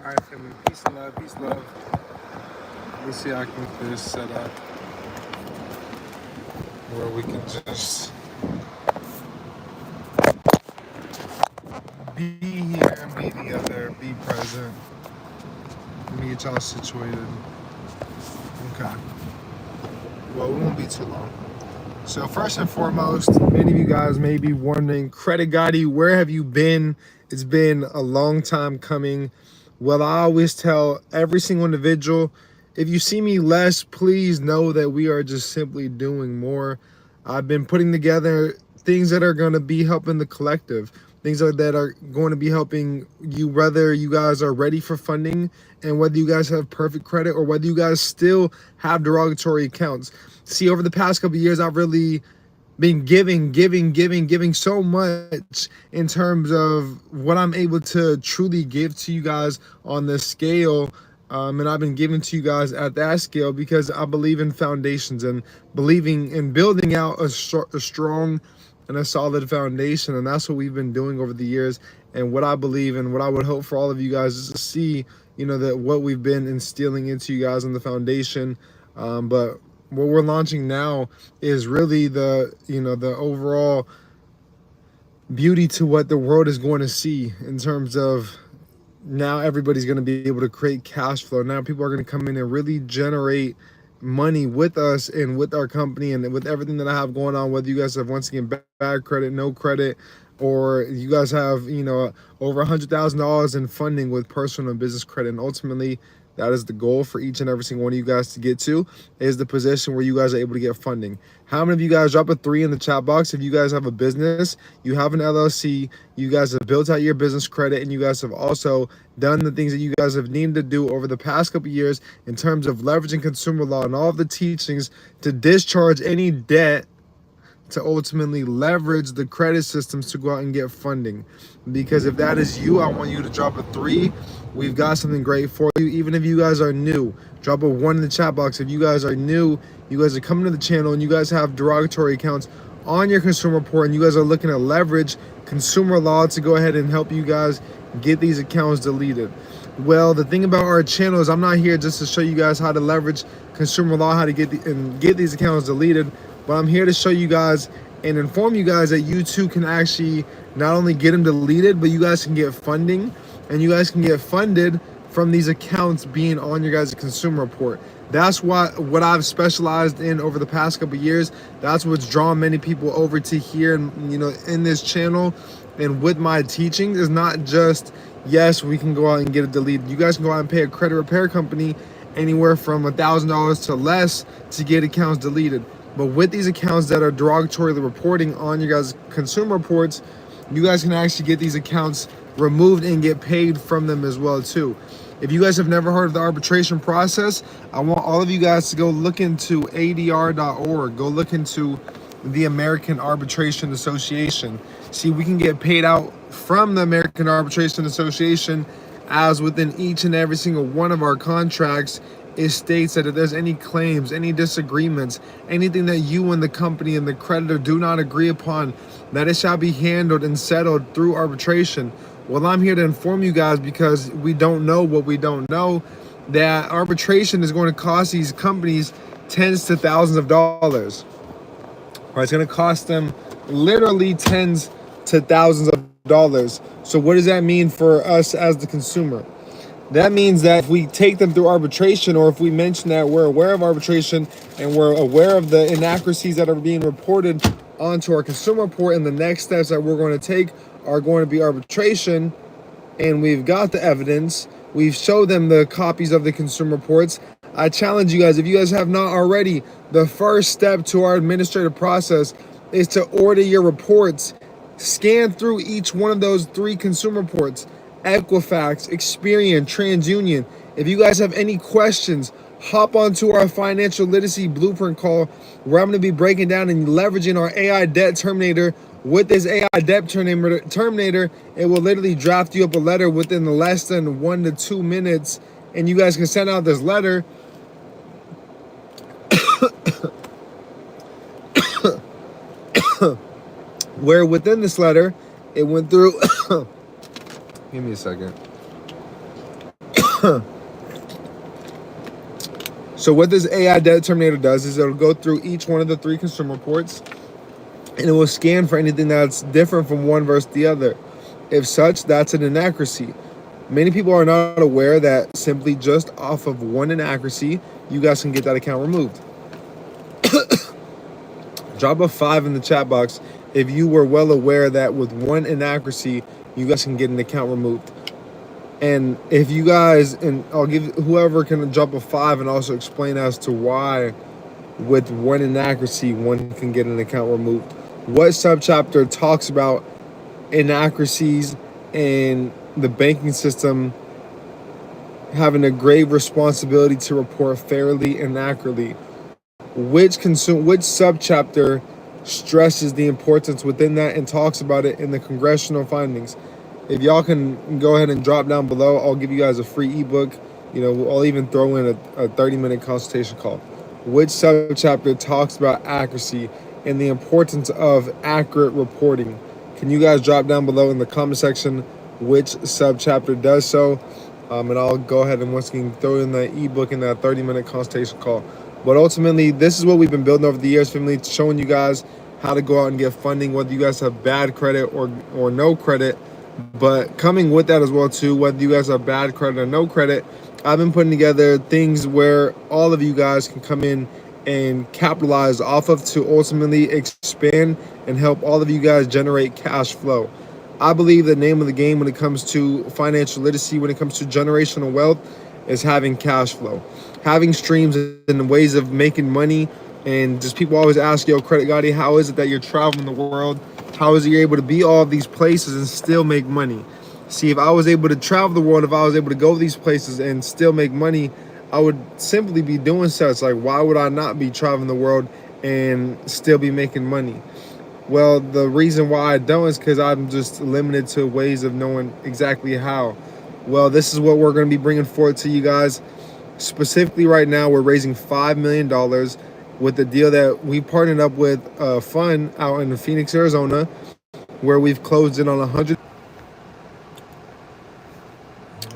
Alright, family. Peace and love. Peace and love. Let's see how I can get this set up where we can just be here and be together, be present. Let me get y'all situated. Okay. Well, we won't be too long. So first and foremost, many of you guys may be wondering, CreditGotti, where have you been? It's been a long time coming. Well, I always tell every single individual, if you see me less, please know that we are just simply doing more. I've been putting together things that are going to be helping the collective, things that are going to be helping you, whether you guys are ready for funding and whether you guys have perfect credit or whether you guys still have derogatory accounts. See, over the past couple of years, I've really been giving so much in terms of what I'm able to truly give to you guys on this scale. And I've been giving to you guys at that scale because I believe in foundations and believing in building out a strong and a solid foundation. And that's what we've been doing over the years. And what I believe and what I would hope for all of you guys is to see, that what we've been instilling into you guys on the foundation. But what we're launching now is really the overall beauty to what the world is going to see in terms of now everybody's going to be able to create cash flow. Now people are going to come in and really generate money with us and with our company and with everything that I have going on, whether you guys have, once again, bad credit, no credit, or you guys have, over $100,000 in funding with personal and business credit. And ultimately, that is the goal for each and every single one of you guys to get to, is the position where you guys are able to get funding. How many of you guys, drop a 3 in the chat box if you guys have a business, you have an LLC, you guys have built out your business credit, and you guys have also done the things that you guys have needed to do over the past couple of years in terms of leveraging consumer law and all of the teachings to discharge any debt, to ultimately leverage the credit systems to go out and get funding. Because if that is you, I want you to drop a 3. We've got something great for you. Even if you guys are new, drop a 1 in the chat box. If you guys are new, you guys are coming to the channel and you guys have derogatory accounts on your consumer report and you guys are looking to leverage consumer law to go ahead and help you guys get these accounts deleted. Well, the thing about our channel is I'm not here just to show you guys how to leverage consumer law, how to get these accounts deleted, but I'm here to show you guys and inform you guys that you too can actually not only get them deleted, but you guys can get funding and you guys can get funded from these accounts being on your guys' consumer report. That's what I've specialized in over the past couple of years. That's what's drawn many people over to here, and in this channel and with my teachings is not just, yes, we can go out and get it deleted. You guys can go out and pay a credit repair company anywhere from $1,000 to less to get accounts deleted. But with these accounts that are derogatorily reporting on your guys' consumer reports, you guys can actually get these accounts removed and get paid from them as well too. If you guys have never heard of the arbitration process, I want all of you guys to go look into adr.org. Go look into the American Arbitration Association. See, we can get paid out from the American Arbitration Association, as within each and every single one of our contracts, it states that if there's any claims, any disagreements, anything that you and the company and the creditor do not agree upon, that it shall be handled and settled through arbitration. Well, I'm here to inform you guys, because we don't know what we don't know, that arbitration is going to cost these companies tens to thousands of dollars. Right? It's going to cost them literally tens to thousands of dollars. So what does that mean for us as the consumer? That means that if we take them through arbitration, or if we mention that we're aware of arbitration and we're aware of the inaccuracies that are being reported onto our consumer report, and the next steps that we're going to take are going to be arbitration, and we've got the evidence, we've showed them the copies of the consumer reports, I challenge you guys, if you guys have not already, the first step to our administrative process is to order your reports. Scan through each one of those 3 consumer reports: Equifax, Experian, TransUnion. If you guys have any questions, hop onto our financial literacy blueprint call, where I'm going to be breaking down and leveraging our AI debt terminator. With this AI debt terminator, it will literally draft you up a letter within less than 1 to 2 minutes, and you guys can send out this letter where within this letter, it went through give me a second. So what this AI debt terminator does is it'll go through each one of the 3 consumer reports, and it will scan for anything that's different from one versus the other. If such, that's an inaccuracy. Many people are not aware that simply just off of one inaccuracy, you guys can get that account removed. Drop a 5 in the chat box if you were well aware that with one inaccuracy, you guys can get an account removed. And if you guys, and I'll give whoever can drop a 5 and also explain as to why with one inaccuracy, one can get an account removed. What subchapter talks about inaccuracies in the banking system having a grave responsibility to report fairly and accurately? Which subchapter stresses the importance within that and talks about it in the congressional findings? If y'all can go ahead and drop down below, I'll give you guys a free ebook. I'll even throw in a 30-minute consultation call. Which subchapter talks about accuracy and the importance of accurate reporting? Can you guys drop down below in the comment section which subchapter does so? And I'll go ahead and once again throw in the ebook in that 30-minute consultation call. But ultimately, this is what we've been building over the years, family, showing you guys how to go out and get funding, whether you guys have bad credit or no credit. But coming with that as well too, whether you guys have bad credit or no credit, I've been putting together things where all of you guys can come in and capitalize off of to ultimately expand and help all of you guys generate cash flow. I believe the name of the game when it comes to financial literacy, when it comes to generational wealth, is having cash flow, having streams and ways of making money. And just people always ask, yo, CreditGotti, how is it that you're traveling the world? How is it you're able to be all of these places and still make money? See, if I was able to travel the world, if I was able to go to these places and still make money, I would simply be doing such. Like, why would I not be traveling the world and still be making money? Well, the reason why I don't is because I'm just limited to ways of knowing exactly how. Well, this is what we're going to be bringing forward to you guys. Specifically right now, we're raising $5 million with the deal that we partnered up with a fund out in Phoenix, Arizona, where we've closed in on 100.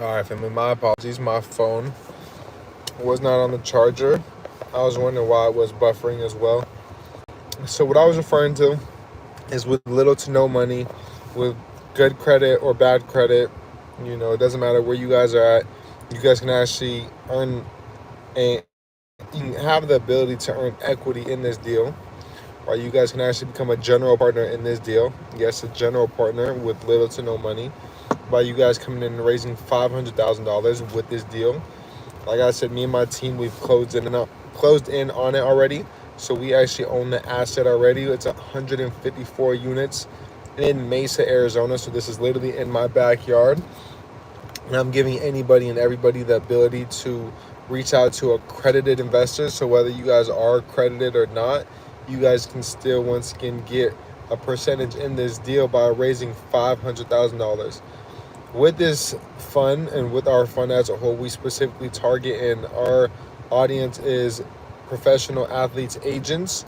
All right, family, my apologies. My phone was not on the charger. I was wondering why it was buffering as well. So what I was referring to is with little to no money, with good credit or bad credit, it doesn't matter where you guys are at. You guys can actually earn you can have the ability to earn equity in this deal, or you guys can actually become a general partner in this deal. Yes, a general partner with little to no money by you guys coming in and raising $500,000 with this deal. Like I said, me and my team, we've closed in on it already. So we actually own the asset already. It's 154 units in Mesa, Arizona. So this is literally in my backyard. And I'm giving anybody and everybody the ability to reach out to accredited investors. So whether you guys are accredited or not, you guys can still once again get a percentage in this deal by raising $500,000. With this fund and with our fund as a whole, we specifically target, and our audience is professional athletes agents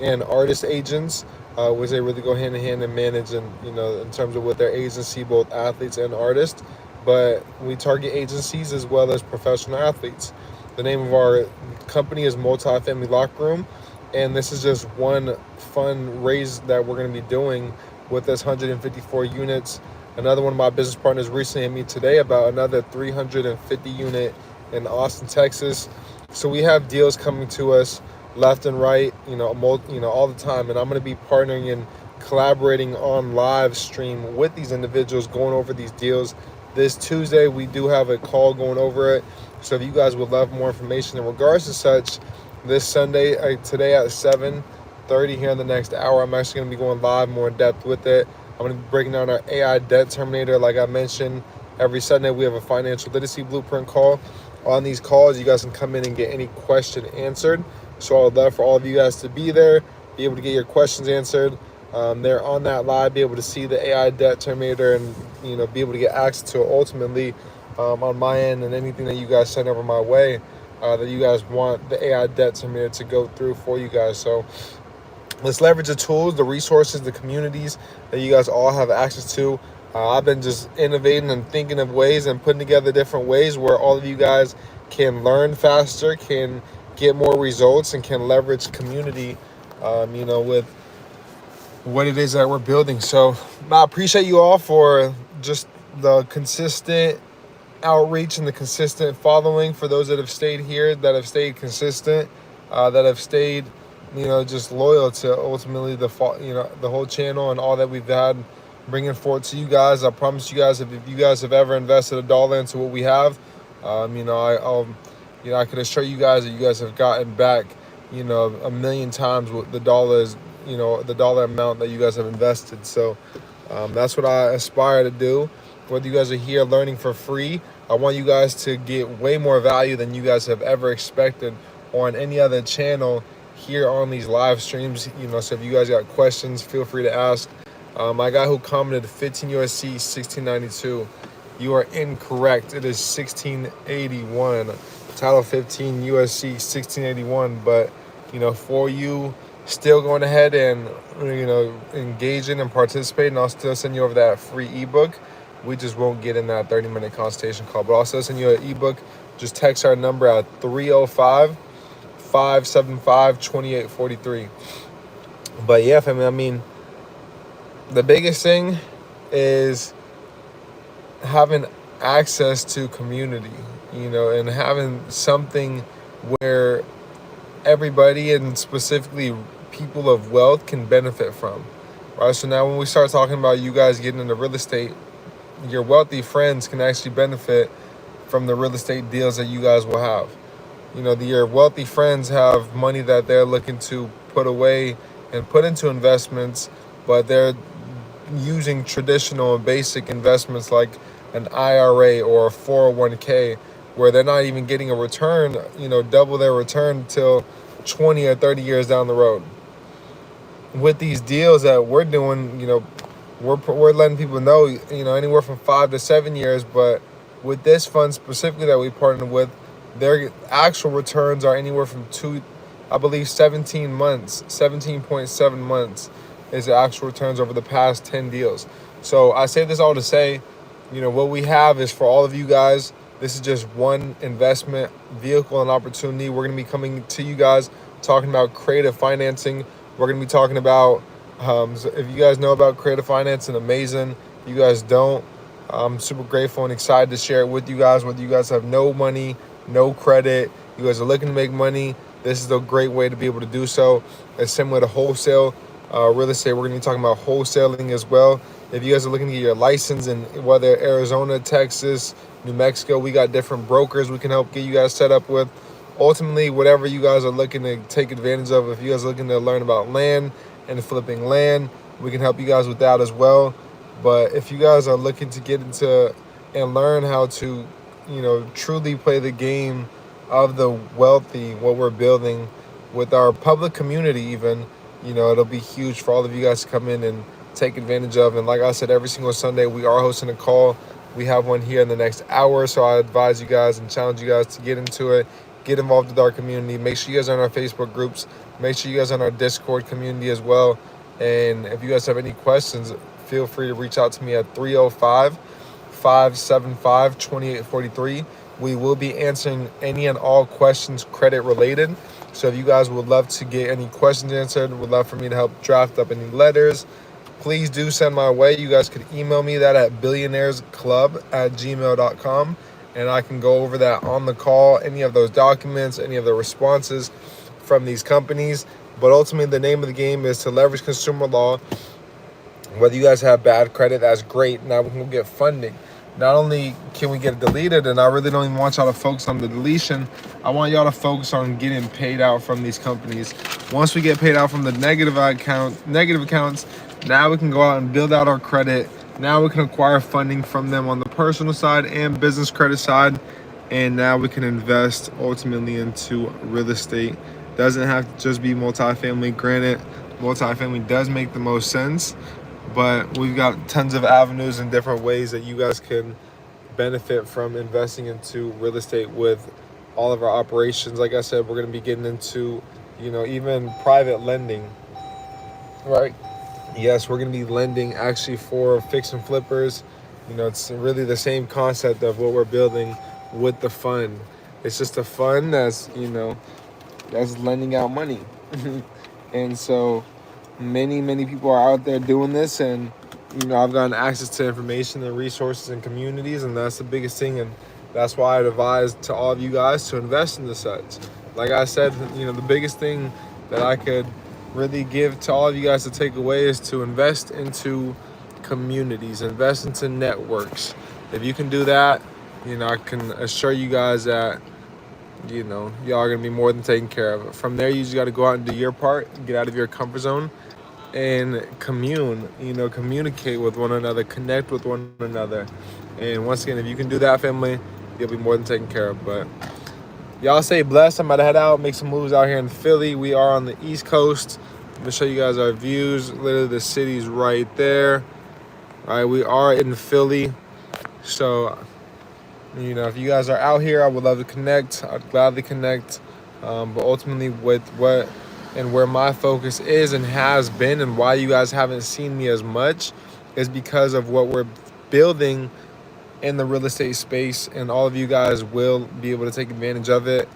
and artist agents, which they really go hand in hand and manage, and in terms of with their agency, both athletes and artists. But we target agencies as well as professional athletes. The name of our company is Multifamily Locker Room, and this is just one fundraise that we're going to be doing with this 154 units. Another one of my business partners recently hit me today about another 350 unit in Austin, Texas. So we have deals coming to us left and right, all the time. And I'm going to be partnering and collaborating on live stream with these individuals, going over these deals. This Tuesday, we do have a call going over it. So if you guys would love more information in regards to such, this Sunday, today at 7:30 here in the next hour, I'm actually going to be going live more in depth with it. I'm going to be breaking down our AI debt terminator. Like I mentioned, every Sunday we have a financial literacy blueprint call. On these calls, you guys can come in and get any question answered. So I would love for all of you guys to be there, be able to get your questions answered. They're on that live, be able to see the AI debt terminator, and be able to get access to it ultimately on my end, and anything that you guys send over my way that you guys want the AI debt terminator to go through for you guys. So let's leverage the tools, the resources, the communities that you guys all have access to. I've been just innovating and thinking of ways and putting together different ways where all of you guys can learn faster, can get more results, and can leverage community, with what it is that we're building. So I appreciate you all for just the consistent outreach and the consistent following. For those that have stayed here, that have stayed consistent, that have stayed, just loyal to ultimately the whole channel and all that we've had bringing forth to you guys. I promise you guys, if you guys have ever invested $1 into what we have, I can assure you guys that you guys have gotten back, a million times what the dollar is, the dollar amount that you guys have invested. So that's what I aspire to do. Whether you guys are here learning for free, I want you guys to get way more value than you guys have ever expected on any other channel here on these live streams. So if you guys got questions, feel free to ask. My guy who commented 15 U.S.C. 1692, you are incorrect. It is 1681. Title 15 U.S.C. 1681. But for you still going ahead and engaging and participating, I'll still send you over that free ebook. We just won't get in that 30-minute consultation call, but I'll still send you an ebook. Just text our number at 305-575-2843. But yeah, family, the biggest thing is having access to community, and having something where everybody, and specifically people of wealth, can benefit from, right? So now when we start talking about you guys getting into real estate, your wealthy friends can actually benefit from the real estate deals that you guys will have. Your wealthy friends have money that they're looking to put away and put into investments, but they're using traditional and basic investments like an IRA or a 401k, where they're not even getting a return, double their return till 20 or 30 years down the road. With these deals that we're doing, we're letting people know, anywhere from 5 to 7 years. But with this fund specifically that we partnered with, their actual returns are anywhere from 17 months, 17.7 months is the actual returns over the past 10 deals. So I say this all to say, what we have is for all of you guys. This is just one investment vehicle and opportunity. We're going to be coming to you guys talking about creative financing. We're going to be talking about, so if you guys know about creative financing, amazing. If you guys don't, I'm super grateful and excited to share it with you guys. Whether you guys have no money, no credit, you guys are looking to make money, this is a great way to be able to do so. It's similar to wholesale real estate. We're going to be talking about wholesaling as well. If you guys are looking to get your license in whether Arizona, Texas, New Mexico, we got different brokers we can help get you guys set up with. Ultimately, whatever you guys are looking to take advantage of, if you guys are looking to learn about land and flipping land, we can help you guys with that as well. But if you guys are looking to get into and learn how to, truly play the game of the wealthy, what we're building with our public community even, it'll be huge for all of you guys to come in and take advantage of. And like I said, every single Sunday we are hosting a call. We have one here in the next hour, so I advise you guys and challenge you guys to get into it, get involved with our community. Make sure you guys are in our Facebook groups. Make sure you guys are in our Discord community as well. And if you guys have any questions, feel free to reach out to me at 305-575-2843. We will be answering any and all questions credit related. So if you guys would love to get any questions answered, would love for me to help draft up any letters, please do send my way. You guys could email me that at billionairesclub@gmail.com, and I can go over that on the call, any of those documents, any of the responses from these companies. But ultimately, the name of the game is to leverage consumer law. Whether you guys have bad credit, that's great. Now we can get funding. Not only can we get it deleted, and I really don't even want y'all to focus on the deletion, I want y'all to focus on getting paid out from these companies. Once we get paid out from the negative accounts, now we can go out and build out our credit. Now we can acquire funding from them on the personal side and business credit side. And now we can invest ultimately into real estate. Doesn't have to just be multifamily. Granted, multifamily does make the most sense, but we've got tons of avenues and different ways that you guys can benefit from investing into real estate with all of our operations. Like I said, we're going to be getting into, even private lending, right? Yes, we're going to be lending actually for fix and flippers. You know, it's really the same concept of what we're building with the fund. It's just a fund that's, that's lending out money. And so many people are out there doing this, and I've gotten access to information and resources and communities, and that's the biggest thing. And that's why I'd advise to all of you guys to invest in the such. Like I said, the biggest thing that I could really give to all of you guys to take away is to invest into communities, invest into networks. If you can do that, I can assure you guys that y'all are gonna be more than taken care of. From there, you just got to go out and do your part, get out of your comfort zone, and communicate with one another, connect with one another. And once again, if you can do that, family, you'll be more than taken care of. But y'all stay blessed. I'm about to head out, make some moves out here in Philly. We are on the East Coast. I'm gonna show you guys our views. Literally, the city's right there. All right, we are in Philly. So, if you guys are out here, I would love to connect. I'd gladly connect. But ultimately, with what and where my focus is and has been, and why you guys haven't seen me as much, is because of what we're building in the real estate space, and all of you guys will be able to take advantage of it.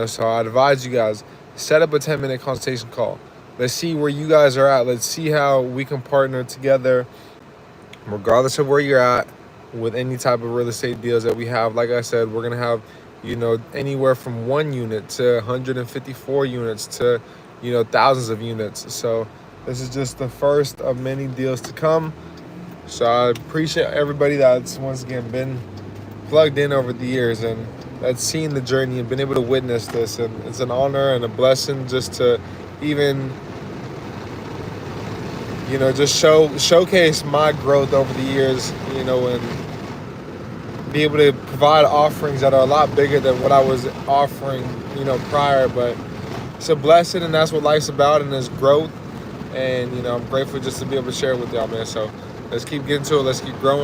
So I advise you guys, set up a 10-minute consultation call. Let's see where you guys are at. Let's see how we can partner together, regardless of where you're at, with any type of real estate deals that we have. Like I said, we're gonna have anywhere from 1 unit to 154 units to thousands of units. So this is just the first of many deals to come. So I appreciate everybody that's once again been plugged in over the years and that's seen the journey and been able to witness this. And it's an honor and a blessing just to even just showcase my growth over the years, and be able to provide offerings that are a lot bigger than what I was offering, prior. But it's a blessing, and that's what life's about, and it's growth. And I'm grateful just to be able to share it with y'all, man. So let's keep getting to it. Let's keep growing.